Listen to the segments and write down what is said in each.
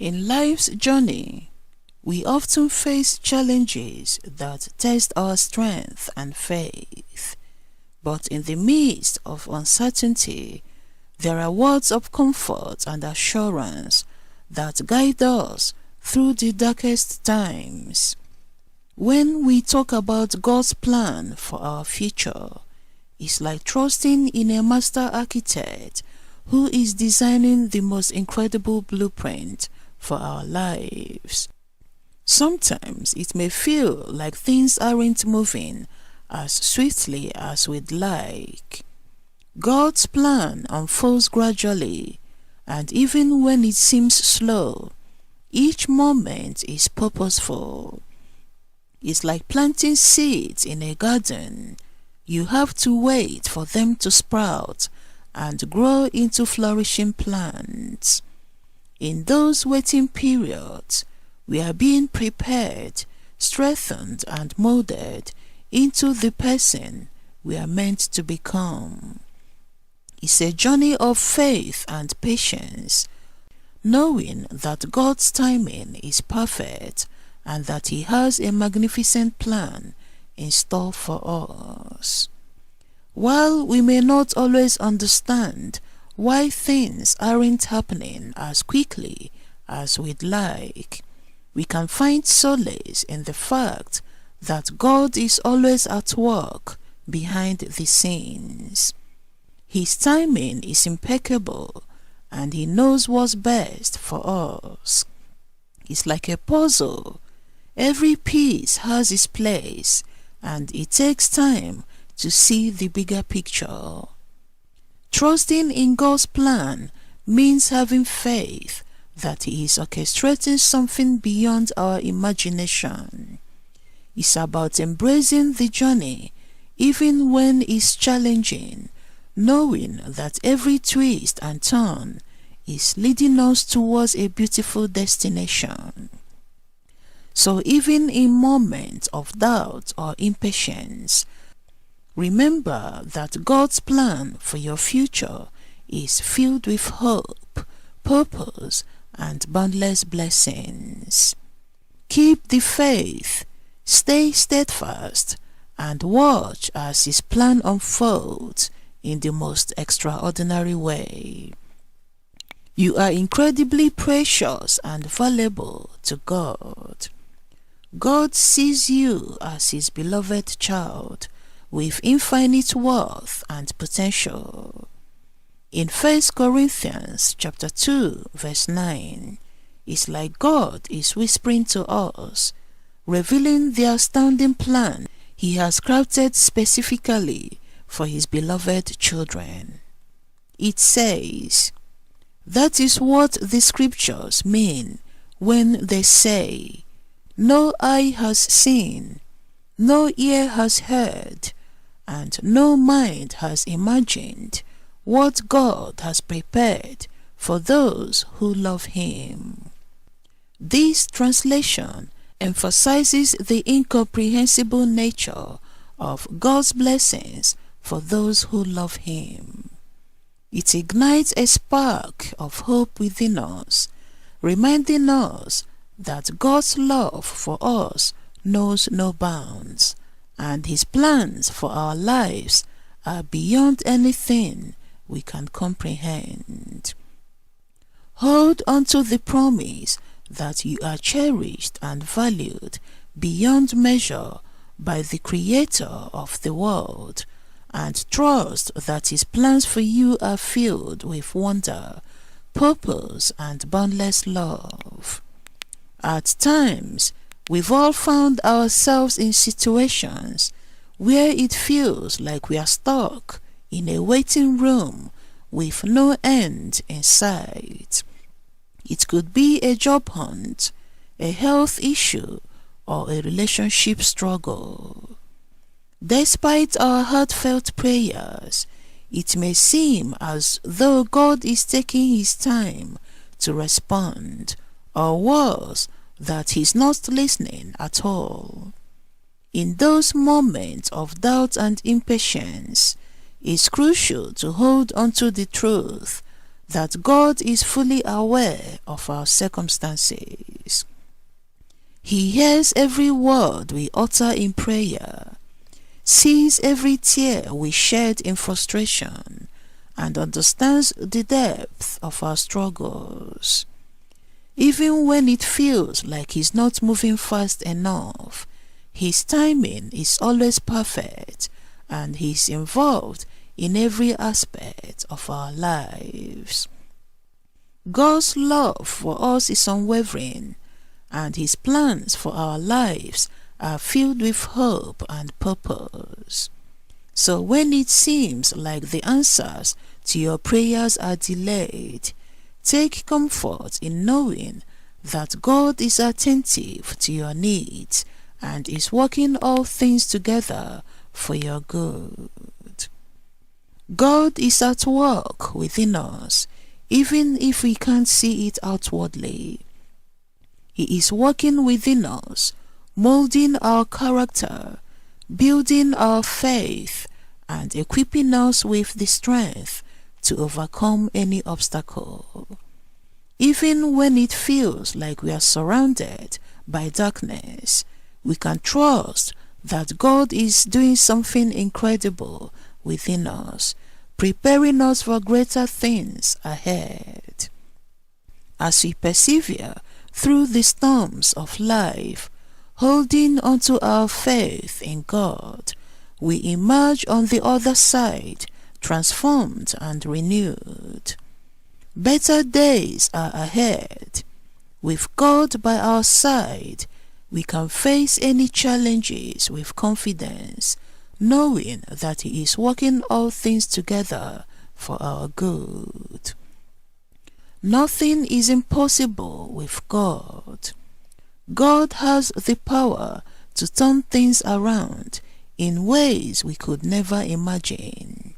In life's journey, we often face challenges that test our strength and faith. But in the midst of uncertainty, there are words of comfort and assurance that guide us through the darkest times. When we talk about God's plan for our future, it's like trusting in a master architect who is designing the most incredible blueprint for our lives. Sometimes it may feel like things aren't moving as swiftly as we'd like. God's plan unfolds gradually, and even when it seems slow, each moment is purposeful. It's like planting seeds in a garden. You have to wait for them to sprout and grow into flourishing plants. In those waiting periods, we are being prepared, strengthened, and molded into the person we are meant to become. It's a journey of faith and patience, knowing that God's timing is perfect and that He has a magnificent plan in store for us. While we may not always understand why things aren't happening as quickly as we'd like, we can find solace in the fact that God is always at work behind the scenes. His timing is impeccable, and He knows what's best for us. It's like a puzzle. Every piece has its place, and it takes time to see the bigger picture. Trusting in God's plan means having faith that He is orchestrating something beyond our imagination. It's about embracing the journey even when it's challenging, knowing that every twist and turn is leading us towards a beautiful destination. So even in moments of doubt or impatience, remember that God's plan for your future is filled with hope, purpose, and boundless blessings. Keep the faith, stay steadfast, and watch as His plan unfolds in the most extraordinary way. You are incredibly precious and valuable to God. God sees you as His beloved child with infinite worth and potential. In 1 Corinthians chapter 2 verse 9, it's like God is whispering to us, revealing the astounding plan He has crafted specifically for His beloved children. It says, that is what the scriptures mean when they say, no eye has seen, no ear has heard, and no mind has imagined what God has prepared for those who love Him. This translation emphasizes the incomprehensible nature of God's blessings for those who love Him. It ignites a spark of hope within us, reminding us that God's love for us knows no bounds, and His plans for our lives are beyond anything we can comprehend. Hold on to the promise that you are cherished and valued beyond measure by the Creator of the world, and trust that His plans for you are filled with wonder, purpose, and boundless love. At times, we've all found ourselves in situations where it feels like we are stuck in a waiting room with no end in sight. It could be a job hunt, a health issue, or a relationship struggle. Despite our heartfelt prayers, it may seem as though God is taking His time to respond, or worse, that He's not listening at all. In those moments of doubt and impatience, it's crucial to hold on to the truth that God is fully aware of our circumstances. He hears every word we utter in prayer, sees every tear we shed in frustration, and understands the depth of our struggles. Even when it feels like He's not moving fast enough, His timing is always perfect, and He's involved in every aspect of our lives. God's love for us is unwavering, and His plans for our lives are filled with hope and purpose. So when it seems like the answers to your prayers are delayed, take comfort in knowing that God is attentive to your needs and is working all things together for your good. God is at work within us, even if we can't see it outwardly. He is working within us, molding our character, building our faith, and equipping us with the strength to overcome any obstacle. Even when it feels like we are surrounded by darkness, we can trust that God is doing something incredible within us, preparing us for greater things ahead. As we persevere through the storms of life, holding onto our faith in God, we emerge on the other side transformed and renewed. Better days are ahead. With God by our side, we can face any challenges with confidence, knowing that He is working all things together for our good. Nothing is impossible with God. God has the power to turn things around in ways we could never imagine.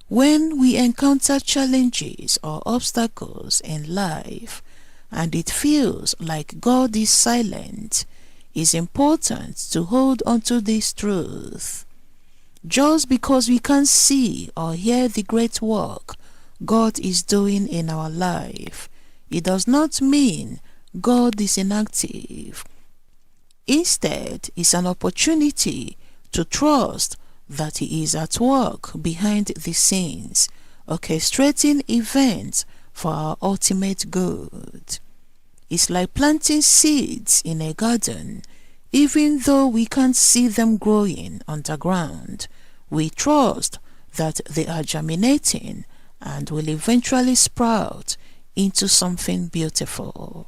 When we encounter challenges or obstacles in life and it feels like God is silent, it's important to hold on to this truth. Just because we can't see or hear the great work God is doing in our life, it does not mean God is inactive. Instead, it's an opportunity to trust that He is at work behind the scenes, orchestrating events for our ultimate good. It's like planting seeds in a garden. Even though we can't see them growing underground, we trust that they are germinating and will eventually sprout into something beautiful.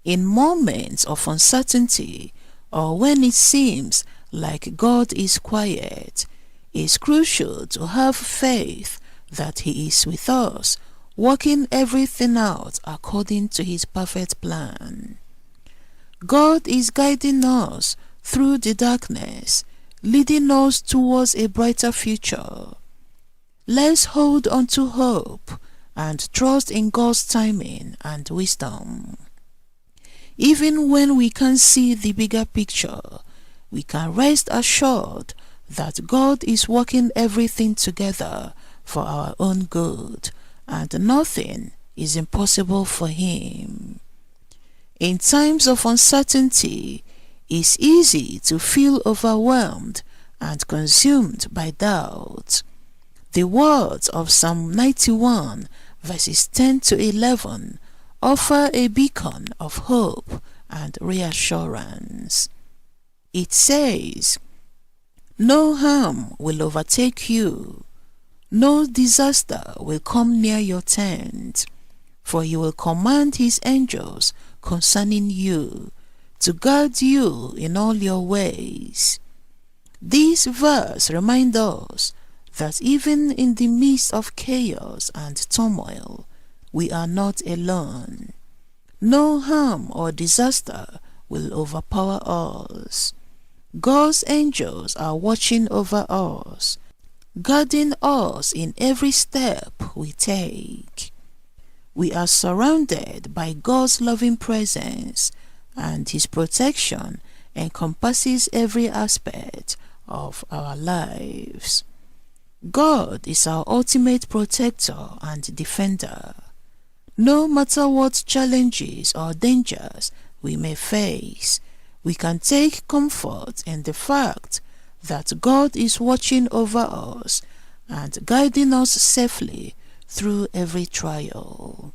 In moments of uncertainty, or when it seems like God is quiet, it's crucial to have faith that He is with us, working everything out according to His perfect plan. God is guiding us through the darkness, leading us towards a brighter future. Let's hold on to hope and trust in God's timing and wisdom. Even when we can't see the bigger picture, we can rest assured that God is working everything together for our own good, and nothing is impossible for Him. In times of uncertainty, it's easy to feel overwhelmed and consumed by doubt. The words of Psalm 91 verses 10 to 11 offer a beacon of hope and reassurance. It says, "No harm will overtake you, no disaster will come near your tent, for He will command His angels concerning you, to guard you in all your ways." This verse reminds us that even in the midst of chaos and turmoil, we are not alone. No harm or disaster will overpower us. God's angels are watching over us, guarding us in every step we take. We are surrounded by God's loving presence, and His protection encompasses every aspect of our lives. God is our ultimate protector and defender. No matter what challenges or dangers we may face, we can take comfort in the fact that God is watching over us and guiding us safely through every trial.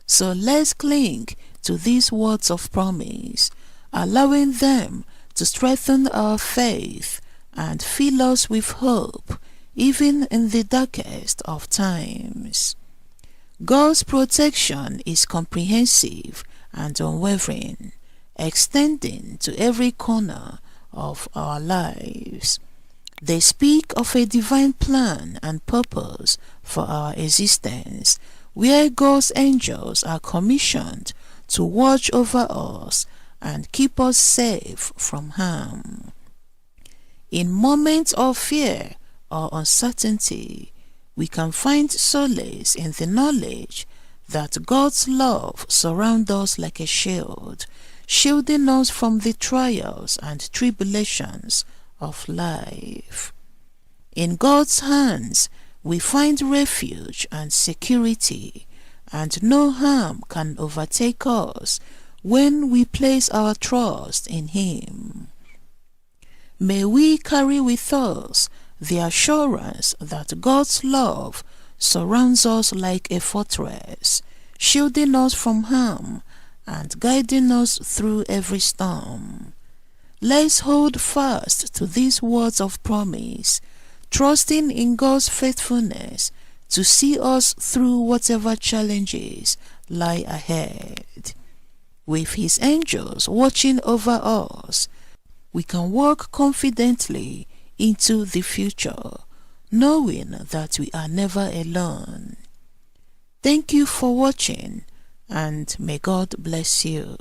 So let's cling to these words of promise, allowing them to strengthen our faith and fill us with hope even in the darkest of times. God's protection is comprehensive and unwavering, extending to every corner of our lives. They speak of a divine plan and purpose for our existence, where God's angels are commissioned to watch over us and keep us safe from harm. In moments of fear or uncertainty, we can find solace in the knowledge that God's love surrounds us like a shield, shielding us from the trials and tribulations of life. In God's hands, we find refuge and security, and no harm can overtake us when we place our trust in Him. May we carry with us the assurance that God's love surrounds us like a fortress, shielding us from harm and guiding us through every storm. Let's hold fast to these words of promise, trusting in God's faithfulness to see us through whatever challenges lie ahead. With His angels watching over us, we can walk confidently into the future, knowing that we are never alone. Thank you for watching, and may God bless you.